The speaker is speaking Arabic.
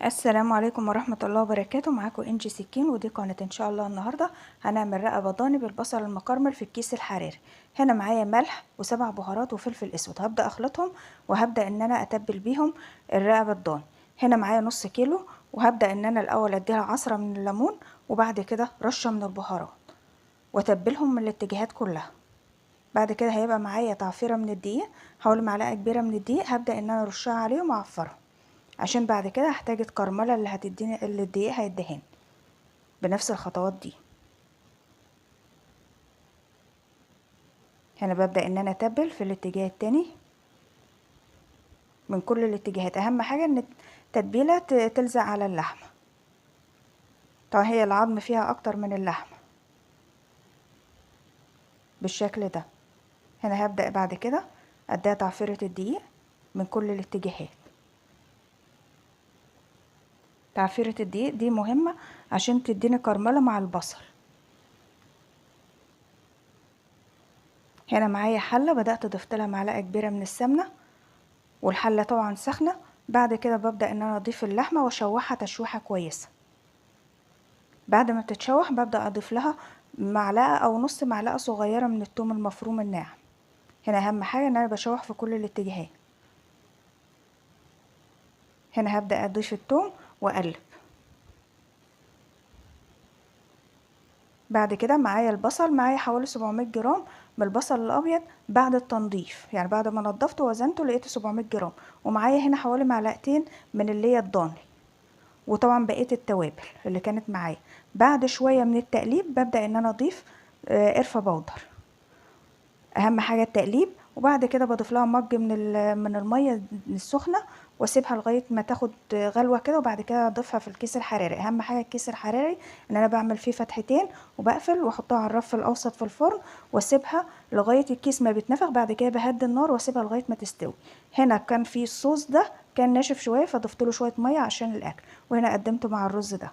السلام عليكم ورحمة الله وبركاته. معاكم انجي سكين، ودي كانت ان شاء الله النهاردة هنعمل رقبة ضاني بالبصل المكرمل في الكيس الحراري. هنا معايا ملح وسبع بهارات وفلفل اسود، هبدأ اخلطهم وهبدأ ان انا اتبل بيهم الرقبة الضاني. هنا معايا نص كيلو، وهبدأ ان انا الاول اديها عصرة من الليمون وبعد كده رشة من البهارات واتبلهم من الاتجاهات كلها. بعد كده هيبقى معايا تعفيرة من الدقيق، حوالي معلقة كبيرة من الدقيق هبدأ ان انا ارشها عليهم واعفرهم، عشان بعد كده هحتاج الكرملة اللي هتديني اللي الدقيق هيدهن بنفس الخطوات دي. هنا ببدأ ان انا اتبل في الاتجاه التاني من كل الاتجاهات. اهم حاجة ان التتبيلة تلزق على اللحمة، طبعا هي العظم فيها اكتر من اللحمة بالشكل ده. هنا هبدأ بعد كده اديها تعفيرة الدقيق من كل الاتجاهات. تعفيرة الدقيق دي مهمة عشان تديني كرملة مع البصل. هنا معايا حلة بدأت ضفت لها معلقة كبيرة من السمنة، والحلة طبعا سخنة. بعد كده ببدأ ان انا اضيف اللحمة واشوحها تشويحة كويسة. بعد ما بتتشوح ببدأ اضيف لها معلقة او نص معلقة صغيرة من الثوم المفروم الناعم. هنا اهم حاجة ان انا بشوح في كل الاتجاهات. هنا هبدأ اضيف الثوم واقلب. بعد كده معايا البصل، معايا حوالي 700 جرام من البصل الابيض بعد التنظيف، يعني بعد ما نضفته وزنته لقيته 700 جرام. ومعايا هنا حوالي معلقتين من اللي هي الضاني، وطبعا بقية التوابل اللي كانت معايا. بعد شوية من التقليب ببدأ ان انا اضيف قرفة بودر. اهم حاجة التقليب، وبعد كده بضيف لها مج من المية السخنة واسيبها لغاية ما تاخد غلوة كده، وبعد كده اضيفها في الكيس الحراري. اهم حاجة الكيس الحراري ان انا بعمل فيه فتحتين وبقفل واحطها على الرف الاوسط في الفرن واسيبها لغاية الكيس ما بيتنفخ. بعد كده بهدي النار واسيبها لغاية ما تستوي. هنا كان في الصوص ده كان ناشف شوية فضفت له شوية مية عشان الاكل، وهنا قدمته مع الرز ده.